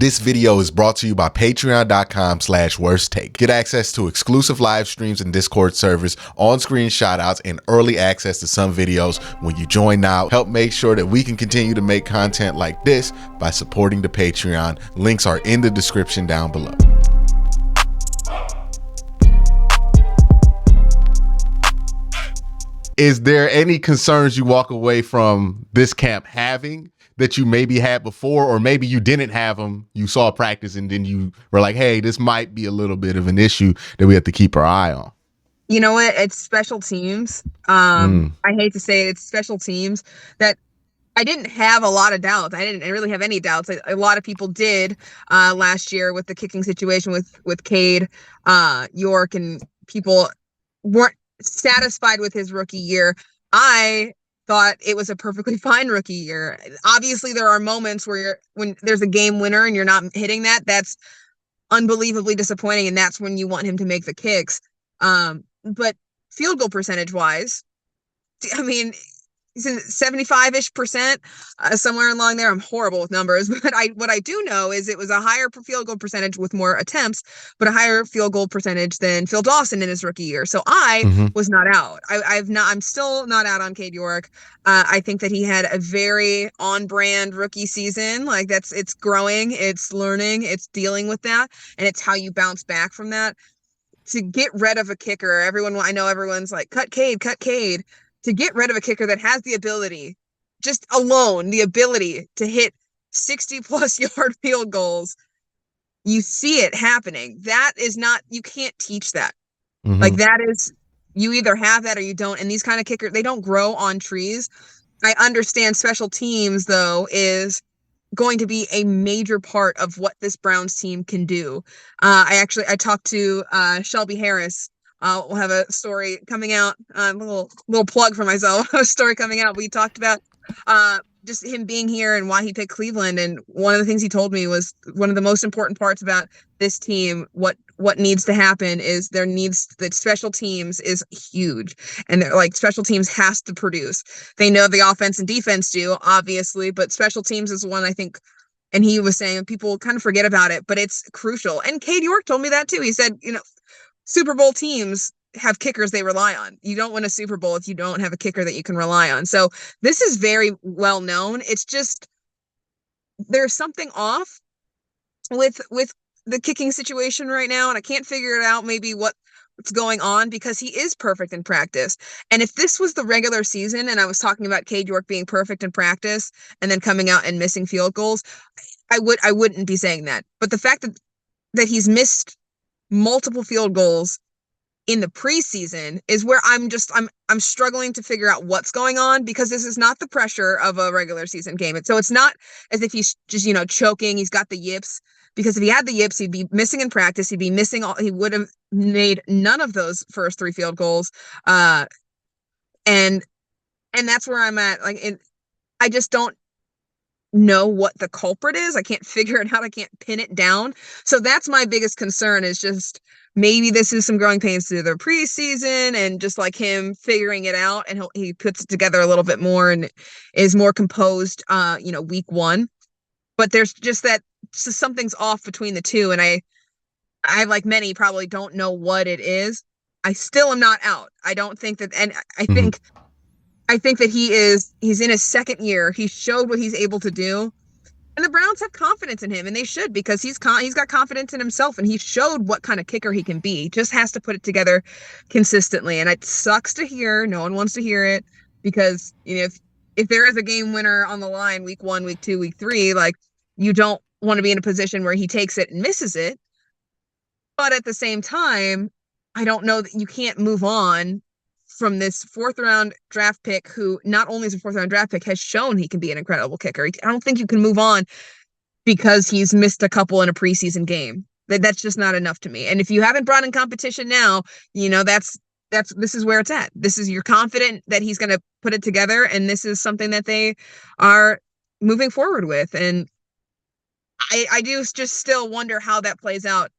This video is brought to you by patreon.com/worsttake. Get access to exclusive live streams and Discord servers, on-screen shoutouts, and early access to some videos when you join now. Help make sure that we can continue to make content like this by supporting the Patreon. Links are in the description down below. Is there any concerns you walk away from this camp having that you maybe had before, or maybe you didn't have them, you saw practice and then you were like, hey, this might be a little bit of an issue that we have to keep our eye on? You know what? It's special teams. I hate to say it, it's special teams that I didn't have a lot of doubts. I didn't really have any doubts. A lot of people did last year with the kicking situation with CADE York, and people weren't satisfied with his rookie year. I thought it was a perfectly fine rookie year. Obviously, there are moments where when there's a game winner and you're not hitting that, that's unbelievably disappointing, and that's when you want him to make the kicks. But field goal percentage wise, I mean, he's in 75-ish%, somewhere along there. I'm horrible with numbers, but what I do know is it was a higher field goal percentage with more attempts, but a higher field goal percentage than Phil Dawson in his rookie year. So I was not out. I'm still not out on CADE York. I think that he had a very on-brand rookie season. Like it's growing, it's learning, it's dealing with that, and it's how you bounce back from that. To get rid of a kicker, I know everyone's like, cut CADE. To get rid of a kicker that has the ability, just alone, the ability to hit 60-plus yard field goals, you see it happening. That is not, you can't teach that. Like that is, you either have that or you don't. And these kind of kickers, they don't grow on trees. I understand special teams, though, is going to be a major part of what this Browns team can do. I talked to Shelby Harris. We'll have a story coming out, a little plug for myself, a story coming out. We talked about just him being here and why he picked Cleveland. And one of the things he told me was one of the most important parts about this team, what needs to happen is that special teams is huge. And like special teams has to produce. They know the offense and defense do, obviously, but special teams is one I think, and he was saying people kind of forget about it, but it's crucial. And CADE York told me that too. He said, Super Bowl teams have kickers they rely on. You don't win a Super Bowl if you don't have a kicker that you can rely on. So this is very well known. It's just there's something off with the kicking situation right now, and I can't figure it out maybe what's going on, because he is perfect in practice. And if this was the regular season and I was talking about CADE York being perfect in practice and then coming out and missing field goals, I wouldn't be saying that. But the fact that he's missed multiple field goals in the preseason is where I'm struggling to figure out what's going on, because this is not the pressure of a regular season game. So it's not as if he's just, choking. He's got the yips, because if he had the yips, he'd be missing in practice. He'd be missing he would have made none of those first 3 field goals. And that's where I'm at. I just don't know what the culprit is. I can't figure it out. I can't pin it down. So that's my biggest concern, is just maybe this is some growing pains through the preseason and just like him figuring it out, and he puts it together a little bit more and is more composed week 1. But there's just that something's off between the two, and I like many probably don't know what it is. I still am not out. I don't think that, and I think that he's in his second year. He showed what he's able to do, and the Browns have confidence in him, and they should, because he's got confidence in himself, and he showed what kind of kicker he can be. He just has to put it together consistently. And it sucks to hear. No one wants to hear it, because if there is a game winner on the line week 1, week 2, week 3, like, you don't want to be in a position where he takes it and misses it. But at the same time, I don't know that you can't move on from this 4th round draft pick, who not only is a 4th round draft pick, has shown he can be an incredible kicker. I don't think you can move on because he's missed a couple in a preseason game. That's just not enough to me. And if you haven't brought in competition now, this is where it's at. You're confident that he's going to put it together, and this is something that they are moving forward with. And I do just still wonder how that plays out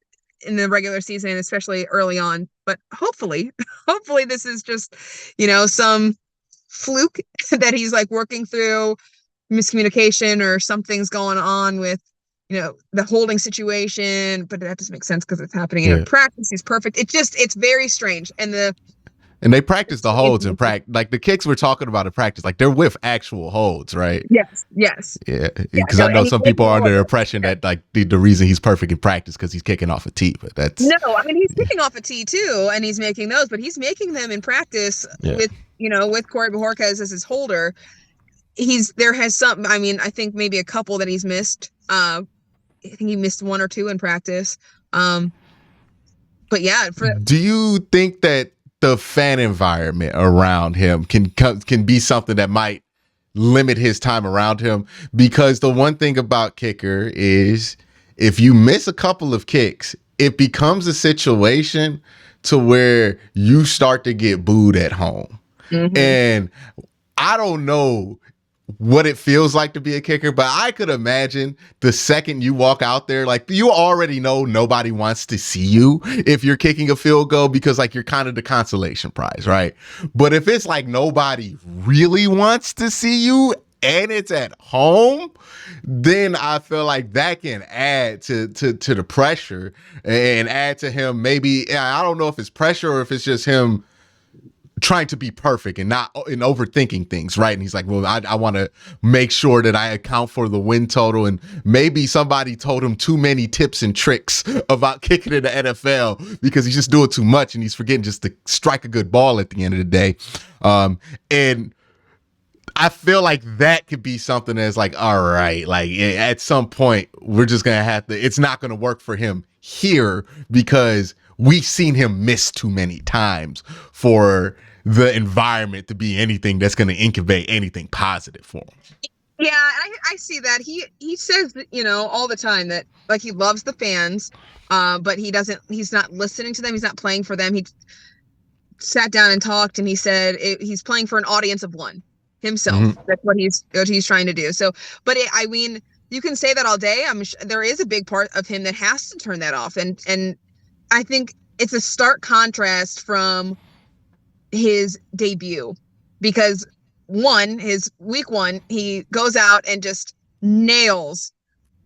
in the regular season, especially early on. But hopefully this is just, some fluke that he's like working through miscommunication, or something's going on with the holding situation, but that doesn't make sense because it's happening in a Yeah. practice. He's perfect. It's very strange. And they practice the holds in practice. Like the kicks we're talking about in practice, like they're with actual holds, right? Yes. Yeah. Yeah, Because no, I know and he's some making people are all under of the them. impression that like the reason he's perfect in practice because he's kicking off a tee, but that's No, I mean he's kicking off a tee too, and he's making those, but he's making them in practice yeah. with Corey Bajorquez as his holder. There has some. I mean, I think maybe a couple that he's missed. I think he missed one or two in practice. But yeah, Do you think that the fan environment around him can be something that might limit his time around him? Because the one thing about kicker is if you miss a couple of kicks, it becomes a situation to where you start to get booed at home. And I don't know what it feels like to be a kicker, but I could imagine the second you walk out there, like you already know nobody wants to see you if you're kicking a field goal because like you're kind of the consolation prize, right? But if it's like nobody really wants to see you and it's at home, then I feel like that can add to the pressure and add to him. Maybe I don't know if it's pressure or if it's just him trying to be perfect and not and overthinking things, right? And he's like, well, I want to make sure that I account for the win total. And maybe somebody told him too many tips and tricks about kicking in the NFL because he's just doing too much and he's forgetting just to strike a good ball at the end of the day. And I feel like that could be something that's like, all right, like at some point we're just going to have to, it's not going to work for him here because we've seen him miss too many times for the environment to be anything that's going to incubate anything positive for him. Yeah, I see that. He says that, all the time that like he loves the fans, but he's not listening to them. He's not playing for them. He sat down and talked and he said he's playing for an audience of one himself. That's what he's trying to do. So, but I mean, you can say that all day. There is a big part of him that has to turn that off. And I think it's a stark contrast from his debut because his week one, he goes out and just nails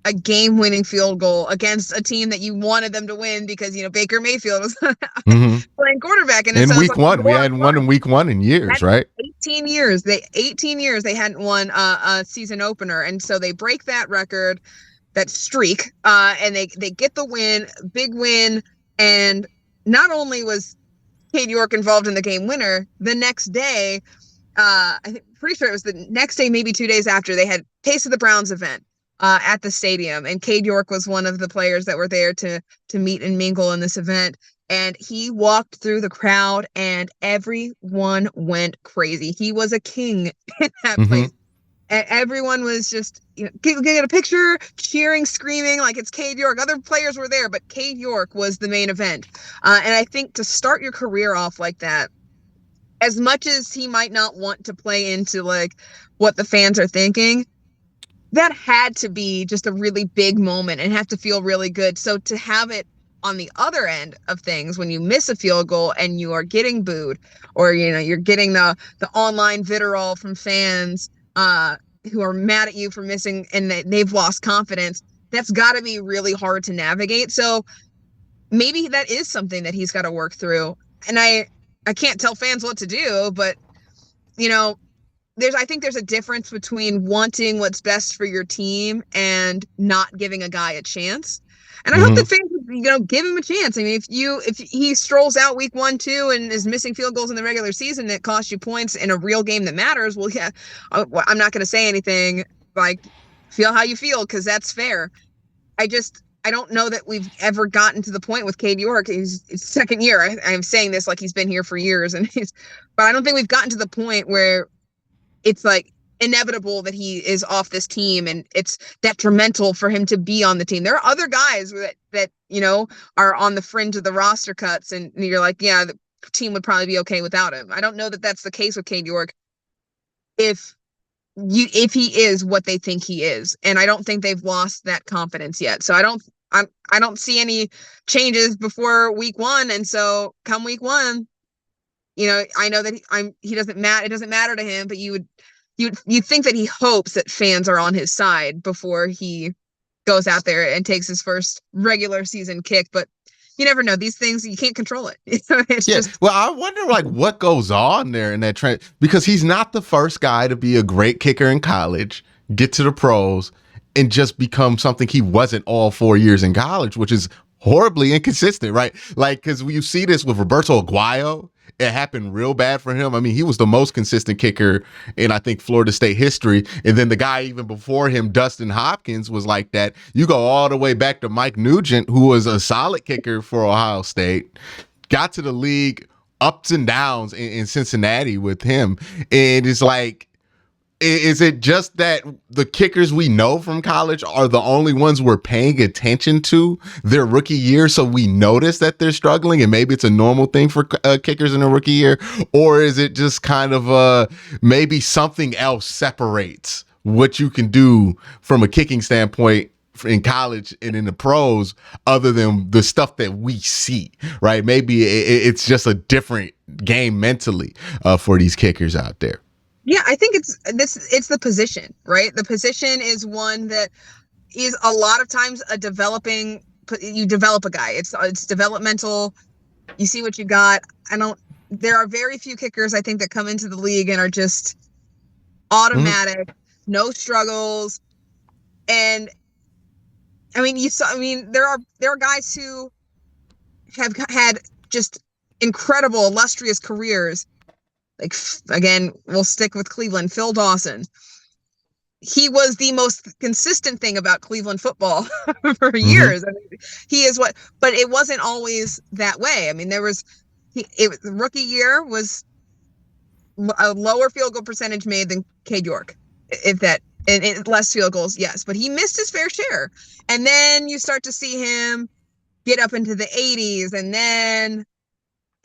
a game-winning field goal against a team that you wanted them to win because Baker Mayfield was playing quarterback, and in so week one, we hadn't won in week one in years, right? 18 years. 18 years they hadn't won a season opener, and so they break that record, that streak, and they get the win, big win, and not only was CADE YORK involved in the game winner, the next day, pretty sure it was the next day, maybe 2 days after, they had Taste of the Browns event at the stadium, and CADE YORK was one of the players that were there to meet and mingle in this event. And he walked through the crowd, and everyone went crazy. He was a king in that place. And everyone was just, get a picture, cheering, screaming like it's CADE YORK. Other players were there, but CADE YORK was the main event. And I think to start your career off like that, as much as he might not want to play into like what the fans are thinking, that had to be just a really big moment and have to feel really good. So to have it on the other end of things, when you miss a field goal and you are getting booed, or you're getting the online vitriol from fans who are mad at you for missing and they've lost confidence, that's got to be really hard to navigate. So maybe that is something that he's got to work through. And I can't tell fans what to do, but I think there's a difference between wanting what's best for your team and not giving a guy a chance. And I hope that fans, give him a chance. I mean, if he strolls out week 1, 2 and is missing field goals in the regular season that cost you points in a real game that matters, well, yeah, I'm not going to say anything like feel how you feel because that's fair. I don't know that we've ever gotten to the point with CADE YORK. He's second year. I'm saying this like he's been here for years, but I don't think we've gotten to the point where it's like inevitable that he is off this team and it's detrimental for him to be on the team. There are other guys that are on the fringe of the roster cuts and you're like, yeah, the team would probably be okay without him. I don't know that that's the case with CADE YORK if he is what they think he is. And I don't think they've lost that confidence yet. So I don't see any changes before week 1. And so come week 1, I know that he doesn't matter. It doesn't matter to him, but you think that he hopes that fans are on his side before he goes out there and takes his first regular season kick. But you never know. These things, you can't control it. It's Yeah. just. Well, I wonder like what goes on there in that trend, because he's not the first guy to be a great kicker in college, get to the pros, and just become something he wasn't all 4 years in college, which is horribly inconsistent, right? Like, because you see this with Roberto Aguayo. It happened real bad for him. I mean, he was the most consistent kicker in, I think, Florida State history. And then the guy even before him, Dustin Hopkins, was like that. You go all the way back to Mike Nugent, who was a solid kicker for Ohio State, got to the league, ups and downs in Cincinnati with him. And it's like, is it just that the kickers we know from college are the only ones we're paying attention to their rookie year, so we notice that they're struggling, and maybe it's a normal thing for kickers in a rookie year? Or is it just kind of maybe something else separates what you can do from a kicking standpoint in college and in the pros, other than the stuff that we see, right? Maybe it's just a different game mentally for these kickers out there. Yeah, I think it's the position, right? The position is one that is a lot of times you develop a guy. It's developmental. You see what you got. There are very few kickers, I think, that come into the league and are just automatic, no struggles. And I mean, there are guys who have had just incredible, illustrious careers. Like, again, we'll stick with Cleveland. Phil Dawson. He was the most consistent thing about Cleveland football for years. I mean, he is but it wasn't always that way. I mean, rookie year was a lower field goal percentage made than CADE York, and less field goals, yes, but he missed his fair share. And then you start to see him get up into the 80s,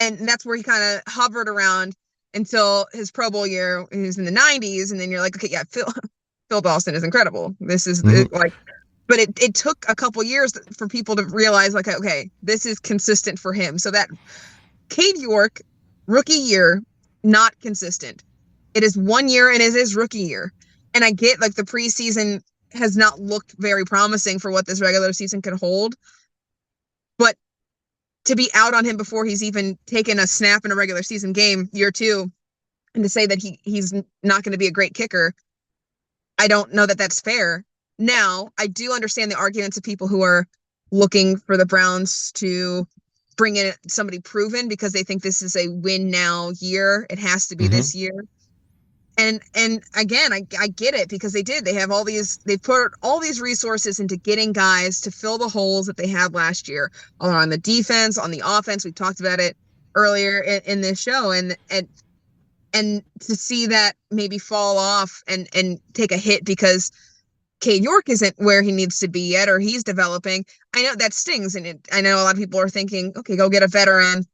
and that's where he kind of hovered around until his Pro Bowl year. He was in the 90s, and then you're like, okay, yeah, Phil Dawson is incredible. This is but it took a couple years for people to realize, like, okay, this is consistent for him. So that CADE York rookie year, not consistent. It is 1 year, and it is his rookie year. And I get, like, the preseason has not looked very promising for what this regular season could hold. But to be out on him before he's even taken a snap in a regular season game, year two, and to say that he's not going to be a great kicker, I don't know that that's fair. Now, I do understand the arguments of people who are looking for the Browns to bring in somebody proven because they think this is a win now year. It has to be this year. And again, I get it, because they put all these resources into getting guys to fill the holes that they had last year on the defense, on the offense. We talked about it earlier in this show, and to see that maybe fall off and take a hit because CADE York isn't where he needs to be yet, or he's developing. I know that stings, and I know a lot of people are thinking, okay, go get a veteran,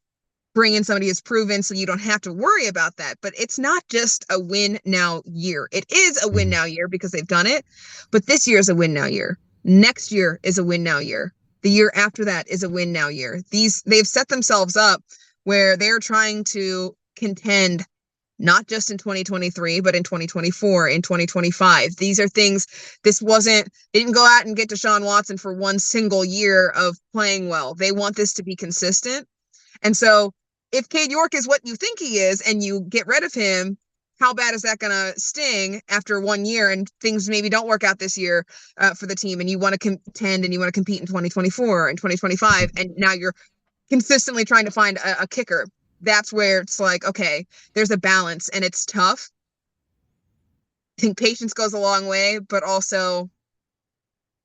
bring in somebody who's proven so you don't have to worry about that. But it's not just a win now year. It is a win now year because they've done it, but this year is a win now year. Next year is a win now year. The year after that is a win now year. They've set themselves up where they're trying to contend not just in 2023, but in 2024, in 2025. These are things, they didn't go out and get Deshaun Watson for one single year of playing well. They want this to be consistent. And so if CADE York is what you think he is and you get rid of him, how bad is that going to sting after 1 year and things maybe don't work out this year for the team, and you want to contend and you want to compete in 2024 and 2025, and now you're consistently trying to find a kicker? That's where it's like, okay, there's a balance, and it's tough. I think patience goes a long way, but also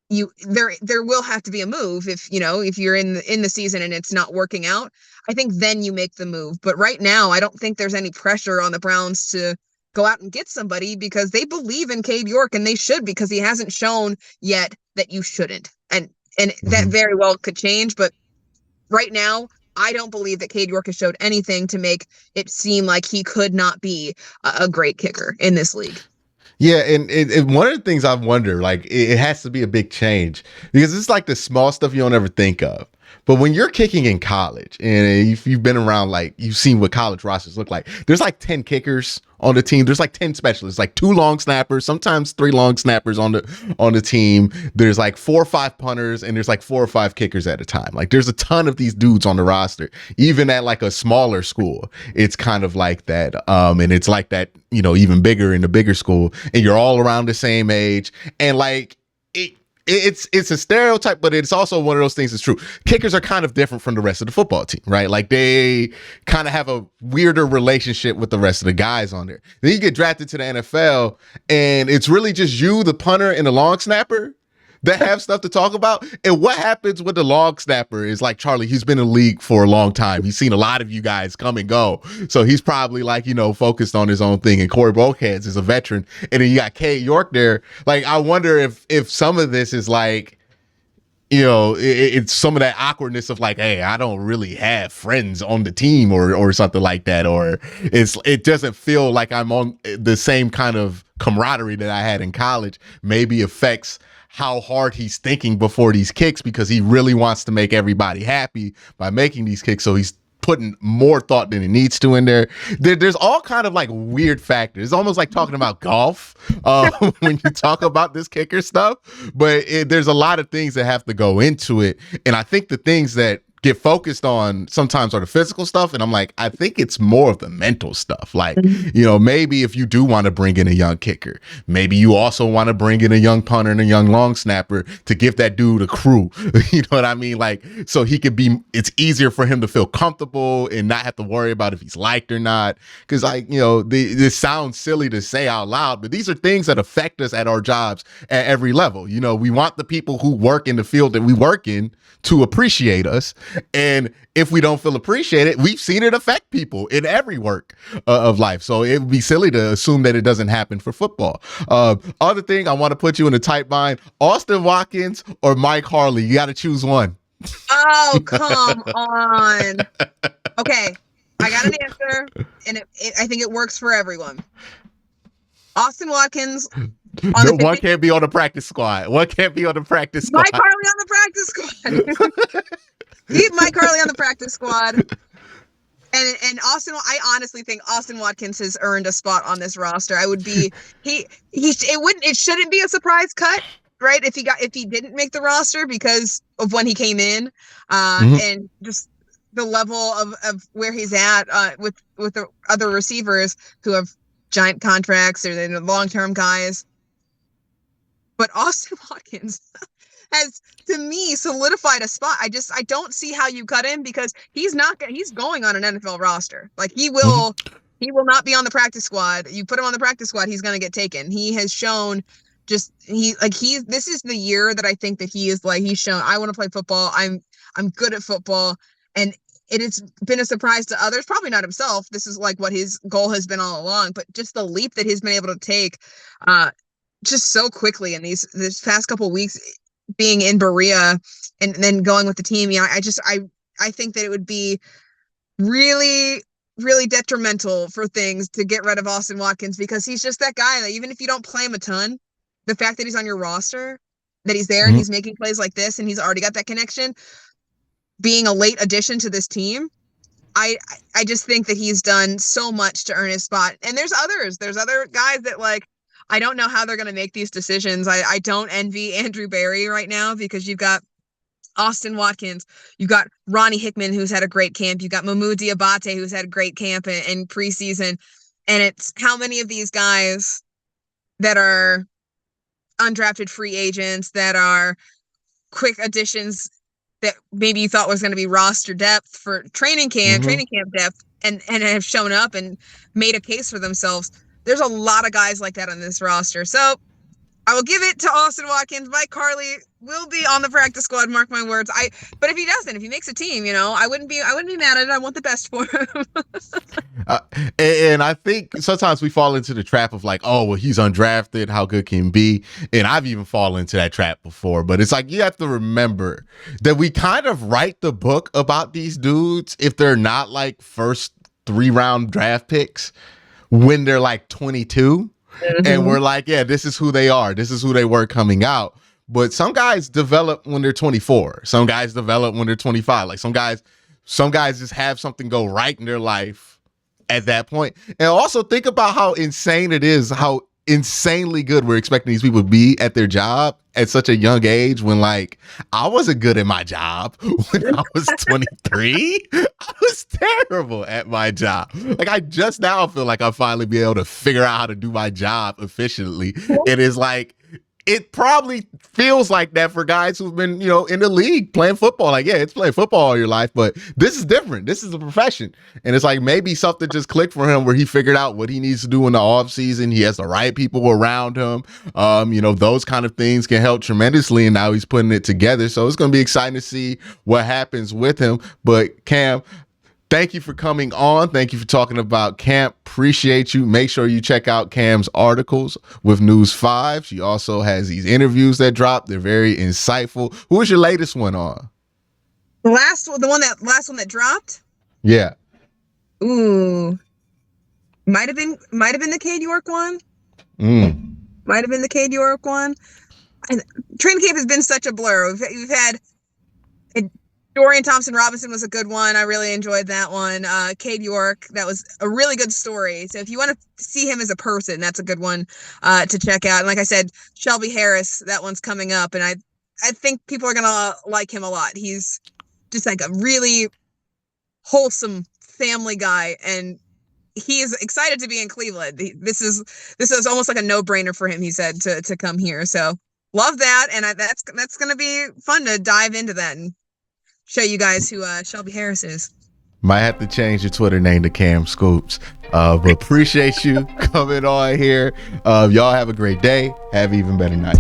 there will have to be a move if you're in the season and it's not working out. I think then you make the move. But right now, I don't think there's any pressure on the Browns to go out and get somebody, because they believe in CADE York, and they should, because he hasn't shown yet that you shouldn't. And that very well could change. But right now, I don't believe that CADE York has showed anything to make it seem like he could not be a great kicker in this league. Yeah, and one of the things I wonder, like, it has to be a big change, because it's like the small stuff you don't ever think of. But when you're kicking in college, and if you've been around, like you've seen what college rosters look like, there's like 10 kickers on the team. There's like 10 specialists, like 2 long snappers, sometimes 3 long snappers on the team. There's like 4 or 5 punters, and there's like 4 or 5 kickers at a time. Like there's a ton of these dudes on the roster. Even at like a smaller school, it's kind of like that. And it's like that, even bigger in the bigger school, and you're all around the same age, and like it's a stereotype, but it's also one of those things that's true. Kickers are kind of different from the rest of the football team, right? Like they kind of have a weirder relationship with the rest of the guys on there. Then you get drafted to the NFL, and it's really just you, the punter, and the long snapper that have stuff to talk about. And what happens with the long snapper is like Charlie, he's been in the league for a long time. He's seen a lot of you guys come and go. So he's probably like, focused on his own thing. And Corey Bulkheads is a veteran. And then you got CADE YORK there. Like, I wonder if some of this is like, it's some of that awkwardness of like, hey, I don't really have friends on the team or something like that. Or it doesn't feel like I'm on the same kind of camaraderie that I had in college. Maybe affects how hard he's thinking before these kicks, because he really wants to make everybody happy by making these kicks. So he's putting more thought than he needs to in there. There's all kind of like weird factors. It's almost like talking about golf when you talk about this kicker stuff, but there's a lot of things that have to go into it. And I think the things that get focused on sometimes are the physical stuff. And I'm like, I think it's more of the mental stuff. Like, maybe if you do want to bring in a young kicker, maybe you also want to bring in a young punter and a young long snapper to give that dude a crew. You know what I mean? Like, so it's easier for him to feel comfortable and not have to worry about if he's liked or not. Cause like, this sounds silly to say out loud, but these are things that affect us at our jobs at every level. We want the people who work in the field that we work in to appreciate us. And if we don't feel appreciated, we've seen it affect people in every work of life. So it would be silly to assume that it doesn't happen for football. Other thing, I want to put you in a tight bind: Austin Watkins or Mike Harley. You got to choose one. Oh, come on. Okay, I got an answer, and I think it works for everyone. Austin Watkins. One can't be on the practice squad. Mike Harley on the practice squad. Leave Mike Harley on the practice squad. And Austin, I honestly think Austin Watkins has earned a spot on this roster. It shouldn't be a surprise cut, right? If he didn't make the roster because of when he came in, and just the level of where he's at with the other receivers who have giant contracts or they're long-term guys. But Austin Watkins has, to me, solidified a spot. I don't see how you cut him, because he's going on an NFL roster. Like he will not be on the practice squad. You put him on the practice squad, he's going to get taken. He has shown this is the year that I think that he's shown, I want to play football. I'm good at football. And it has been a surprise to others, probably not himself. This is like what his goal has been all along, but just the leap that he's been able to take, just so quickly in this past couple of weeks, being in Berea and then going with the team. I think that it would be really, really detrimental for things to get rid of Austin Watkins, because he's just that guy that even if you don't play him a ton, the fact that he's on your roster, that he's there and he's making plays like this and he's already got that connection, being a late addition to this team, I just think that he's done so much to earn his spot. And there's other guys that I don't know how they're going to make these decisions. I don't envy Andrew Berry right now, because you've got Austin Watkins, you've got Ronnie Hickman, who's had a great camp. You've got Mohamoud Diabate, who's had a great camp in preseason. And it's how many of these guys that are undrafted free agents, that are quick additions that maybe you thought was going to be roster depth for training camp depth, and have shown up and made a case for themselves. There's a lot of guys like that on this roster. So I will give it to Austin Watkins. Mike Harley will be on the practice squad, mark my words. But if he makes a team, I wouldn't be mad at it. I want the best for him. And I think sometimes we fall into the trap of like, oh, well, he's undrafted, how good can he be? And I've even fallen into that trap before. But it's like, you have to remember that we kind of write the book about these dudes if they're not like first 3-round draft picks when they're like 22. And we're like, yeah, this is who they are. This is who they were coming out. but some guys develop when they're 24. Some guys develop when they're 25. Like some guys just have something go right in their life at that point. And also think about how insane it is, how insanely good we're expecting these people to be at their job at such a young age, when like I wasn't good at my job when I was 23. I was terrible at my job. Like I just now feel like I finally be able to figure out how to do my job efficiently. It is like, it probably feels like that for guys who've been, in the league playing football. Like, yeah, it's playing football all your life, but this is different. This is a profession. And it's like maybe something just clicked for him where he figured out what he needs to do in the off season. He has the right people around him. Those kind of things can help tremendously. And now he's putting it together. So it's going to be exciting to see what happens with him. But Cam, thank you for coming on. Thank you for talking about camp. Appreciate you. Make sure you check out Cam's articles with News 5. She also has these interviews that drop. They're very insightful. Who was your latest one on? The last one that dropped? Yeah. Ooh. Might have been the CADE YORK one. Might have been the CADE YORK one. And training camp has been such a blur. We've had Dorian Thompson-Robinson was a good one. I really enjoyed that one. CADE YORK, that was a really good story. So if you want to see him as a person, that's a good one to check out. And like I said, Shelby Harris, that one's coming up. And I think people are going to like him a lot. He's just like a really wholesome family guy. And he is excited to be in Cleveland. This is almost like a no-brainer for him, he said, to come here. So love that. And that's going to be fun to dive into that and show you guys who Shelby Harris is. Might have to change your Twitter name to Cam Scoops. But appreciate you coming on here. Y'all have a great day. Have an even better night.